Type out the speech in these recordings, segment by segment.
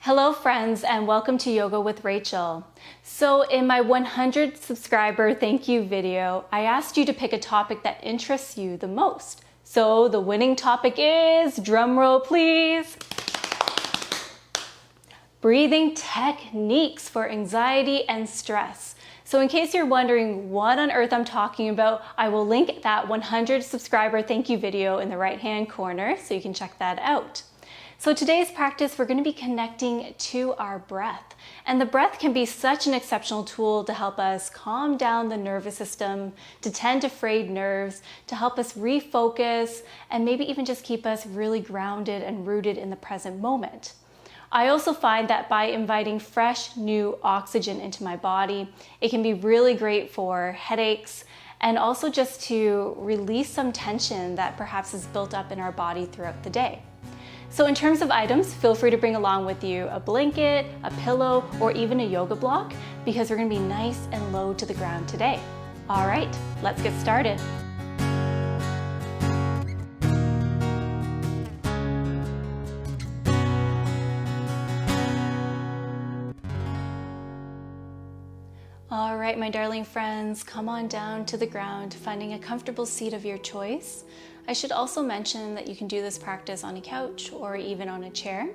Hello friends, and welcome to Yoga with Rachel. So in my 100 subscriber thank you video, I asked you to pick a topic that interests you the most. So the winning topic is, drum roll please, breathing techniques for anxiety and stress. So in case you're wondering what on earth I'm talking about, I will link that 100 subscriber thank you video in the right hand corner so you can check that out. So today's practice, we're going to be connecting to our breath. And the breath can be such an exceptional tool to help us calm down the nervous system, to tend to frayed nerves, to help us refocus, and maybe even just keep us really grounded and rooted in the present moment. I also find that by inviting fresh, new oxygen into my body, it can be really great for headaches and also just to release some tension that perhaps is built up in our body throughout the day. So in terms of items, feel free to bring along with you a blanket, a pillow, or even a yoga block because we're going to be nice and low to the ground today. All right, let's get started. All right, my darling friends, come on down to the ground, finding a comfortable seat of your choice. I should also mention that you can do this practice on a couch or even on a chair.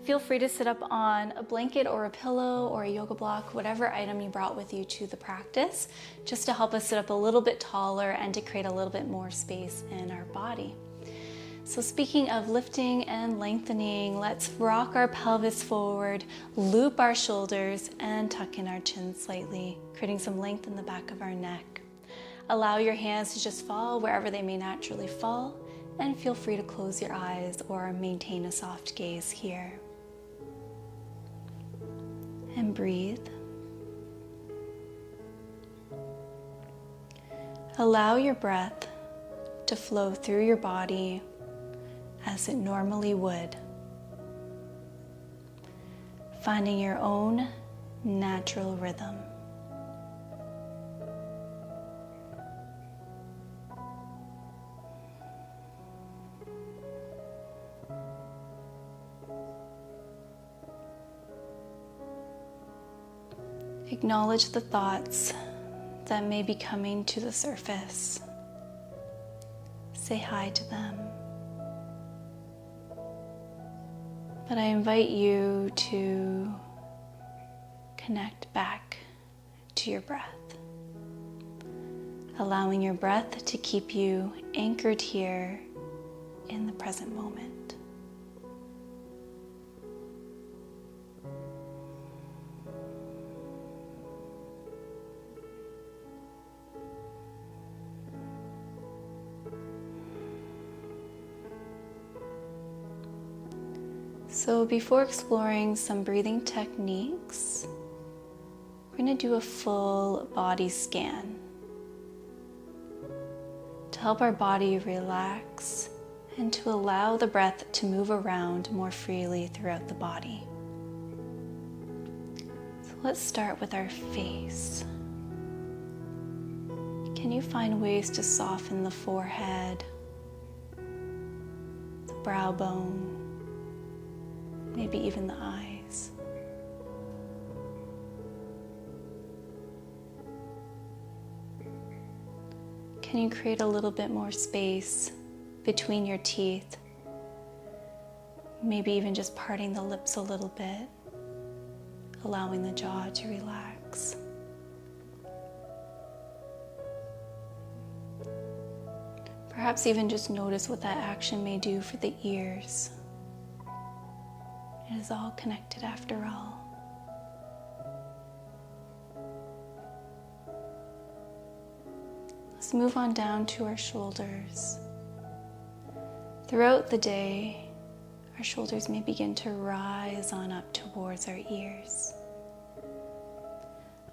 Feel free to sit up on a blanket or a pillow or a yoga block, whatever item you brought with you to the practice, just to help us sit up a little bit taller and to create a little bit more space in our body. So speaking of lifting and lengthening, let's rock our pelvis forward, loop our shoulders, and tuck in our chin slightly, creating some length in the back of our neck. Allow your hands to just fall wherever they may naturally fall, and feel free to close your eyes or maintain a soft gaze here. And breathe. Allow your breath to flow through your body as it normally would, finding your own natural rhythm. Acknowledge the thoughts that may be coming to the surface. Say hi to them. But I invite you to connect back to your breath, allowing your breath to keep you anchored here in the present moment. So before exploring some breathing techniques, we're going to do a full body scan to help our body relax and to allow the breath to move around more freely throughout the body. So let's start with our face. Can you find ways to soften the forehead, the brow bone, maybe even the eyes? Can you create a little bit more space between your teeth? Maybe even just parting the lips a little bit, allowing the jaw to relax. Perhaps even just notice what that action may do for the ears. It is all connected after all. Let's move on down to our shoulders. Throughout the day, our shoulders may begin to rise on up towards our ears.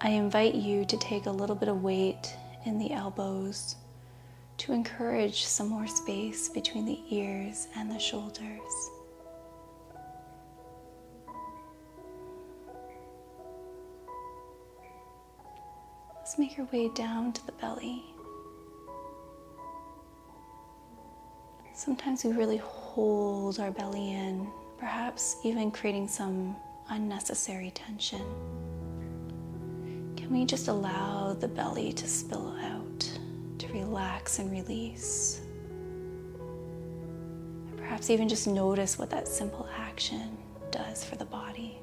I invite you to take a little bit of weight in the elbows to encourage some more space between the ears and the shoulders. Let's make our way down to the belly. Sometimes we really hold our belly in, perhaps even creating some unnecessary tension. Can we just allow the belly to spill out, to relax and release? And perhaps even just notice what that simple action does for the body.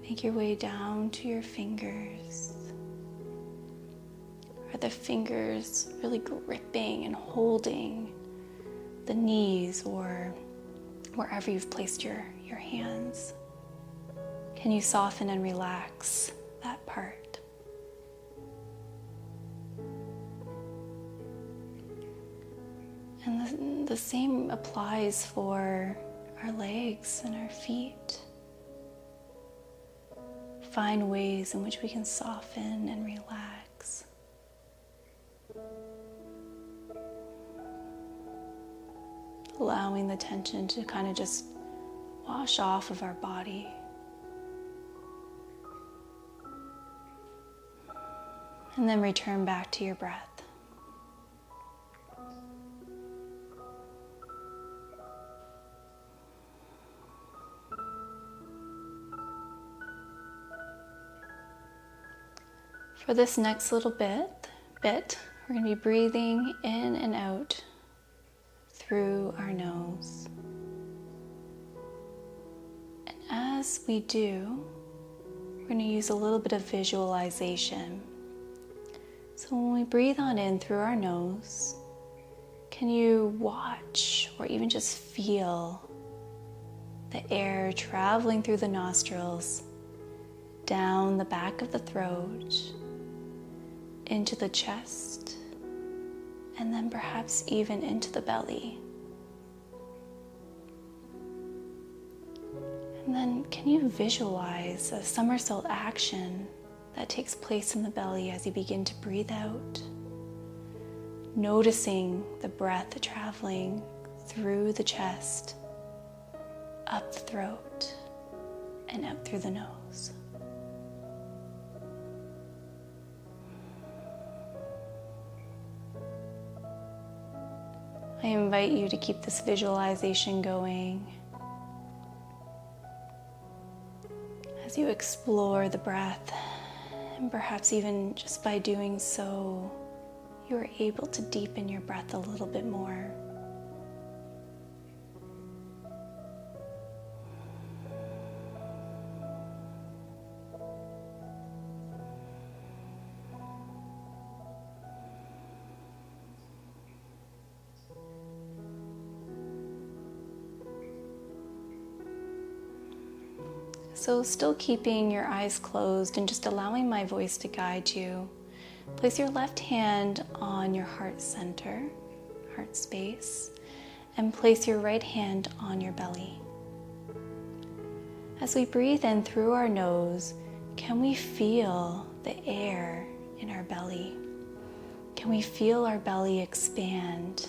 Make your way down to your fingers. Are the fingers really gripping and holding the knees or wherever you've placed your hands? Can you soften and relax that part? And the same applies for our legs and our feet. Find ways in which we can soften and relax. Allowing the tension to kind of just wash off of our body. And then return back to your breath. For this next little bit, we're going to be breathing in and out through our nose. And as we do, we're going to use a little bit of visualization. So when we breathe on in through our nose, can you watch or even just feel the air traveling through the nostrils, down the back of the throat, into the chest, and then perhaps even into the belly. And then can you visualize a somersault action that takes place in the belly as you begin to breathe out, noticing the breath traveling through the chest, up the throat, and out through the nose. I invite you to keep this visualization going as you explore the breath, and perhaps even just by doing so, you are able to deepen your breath a little bit more. So still keeping your eyes closed and just allowing my voice to guide you, place your left hand on your heart center, heart space, and place your right hand on your belly. As we breathe in through our nose, can we feel the air in our belly? Can we feel our belly expand,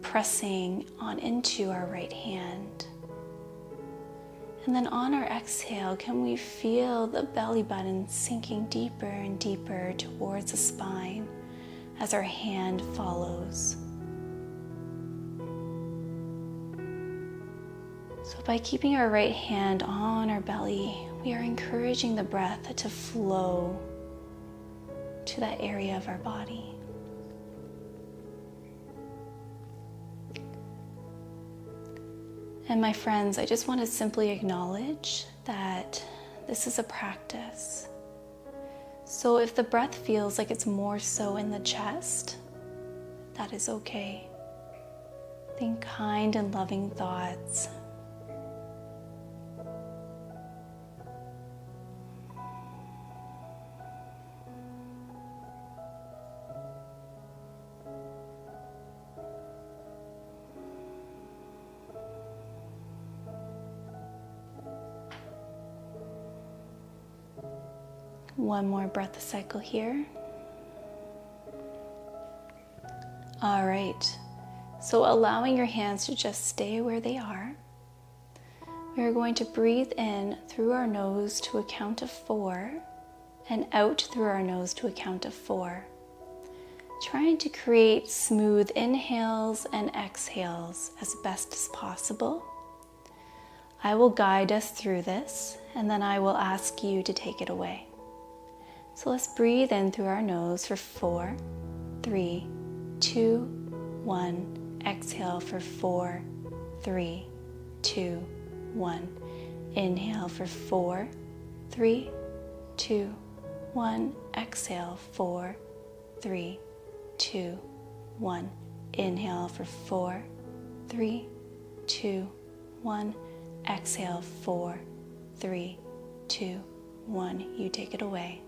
pressing on into our right hand? And then on our exhale, can we feel the belly button sinking deeper and deeper towards the spine as our hand follows? So by keeping our right hand on our belly, we are encouraging the breath to flow to that area of our body. And my friends, I just want to simply acknowledge that this is a practice. So if the breath feels like it's more so in the chest, that is okay. Think kind and loving thoughts. One more breath cycle here. All right, so allowing your hands to just stay where they are. We are going to breathe in through our nose to a count of 4 and out through our nose to a count of 4. trying to create smooth inhales and exhales as best as possible. I will guide us through this, and then I will ask you to take it away. So let's breathe in through our nose for 4, 3, 2, 1. Exhale for 4, 3, 2, 1. Inhale for 4, 3, 2, 1. Exhale, 4, 3, 2, 1. Inhale for 4, 3, 2, 1. Exhale, 4, 3, 2, 1. You take it away.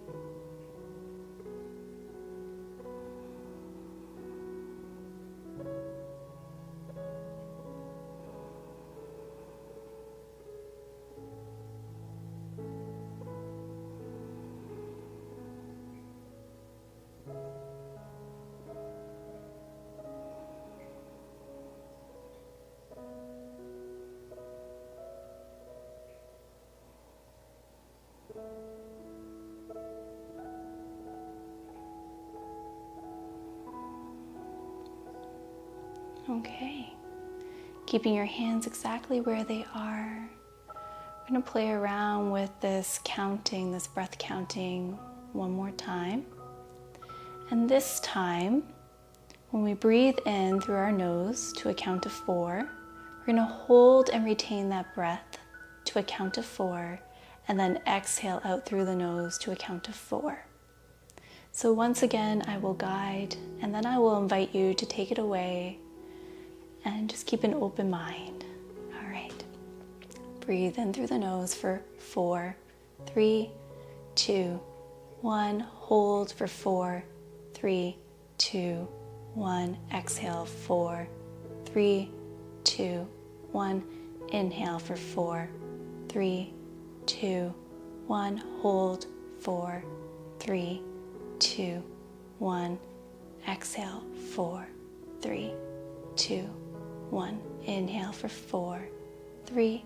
Okay, keeping your hands exactly where they are. We're going to play around with this counting, this breath counting one more time. And this time, when we breathe in through our nose to a count of 4, we're going to hold and retain that breath to a count of 4, and then exhale out through the nose to a count of 4. So once again, I will guide, and then I will invite you to take it away and just keep an open mind. All right. Breathe in through the nose for 4, 3, 2, 1. Hold for 4, 3, 2, 1. Exhale, 4, 3, 2, 1. Inhale for 4, 3, 2, 1. Hold, 4, 3, 2, 1. Exhale, 4, 3, 2, 1. Inhale for 4, 3,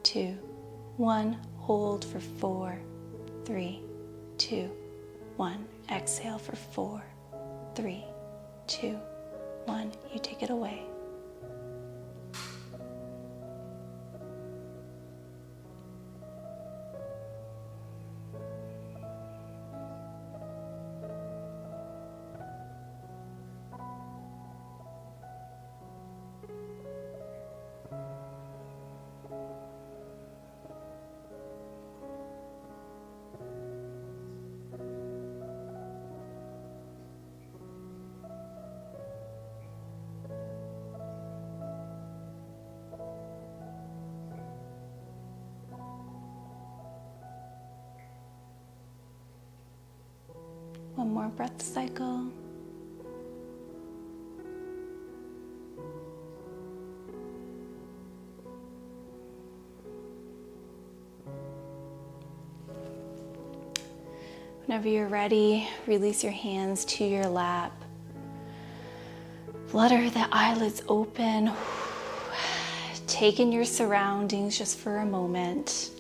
2, 1. Hold for 4, 3, 2, 1. Exhale for 4, 3, 2, 1. You take it away. One more breath cycle. Whenever you're ready, release your hands to your lap. Flutter the eyelids open. Take in your surroundings just for a moment.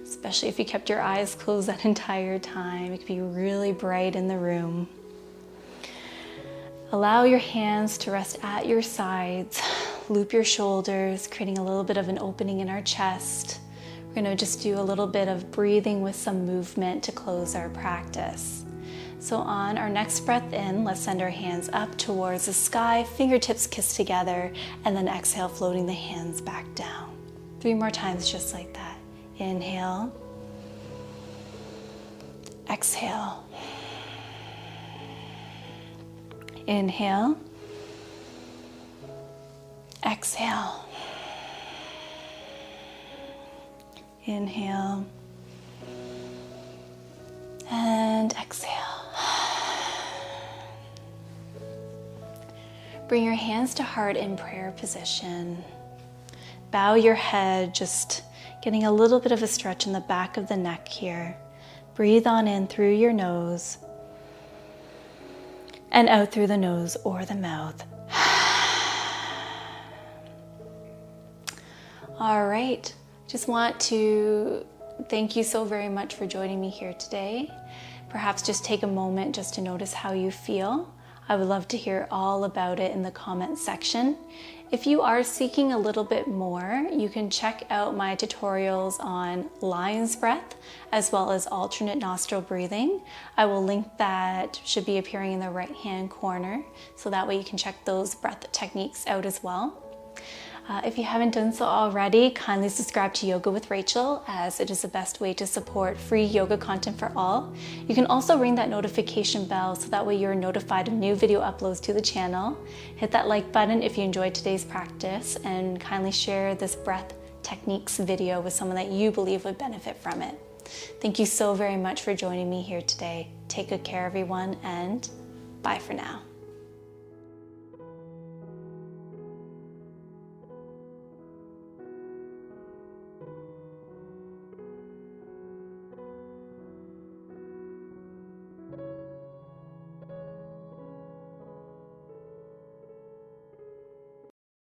Especially if you kept your eyes closed that entire time. It could be really bright in the room. Allow your hands to rest at your sides. Loop your shoulders, creating a little bit of an opening in our chest. We're going to just do a little bit of breathing with some movement to close our practice. So on our next breath in, let's send our hands up towards the sky, fingertips kiss together, and then exhale, floating the hands back down. 3 more times just like that. Inhale, exhale, inhale, exhale, inhale, and exhale. Bring your hands to heart in prayer position. Bow your head, just getting a little bit of a stretch in the back of the neck here. Breathe on in through your nose and out through the nose or the mouth. All right, just want to thank you so very much for joining me here today. Perhaps just take a moment just to notice how you feel. I would love to hear all about it in the comments section. If you are seeking a little bit more, you can check out my tutorials on lion's breath as well as alternate nostril breathing. I will link that, should be appearing in the right hand corner, so that way you can check those breath techniques out as well. If you haven't done so already, kindly subscribe to Yoga with Rachel, as it is the best way to support free yoga content for all. You can also ring that notification bell so that way you're notified of new video uploads to the channel. Hit that like button if you enjoyed today's practice, and kindly share this breath techniques video with someone that you believe would benefit from it. Thank you so very much for joining me here today. Take good care, everyone, and bye for now.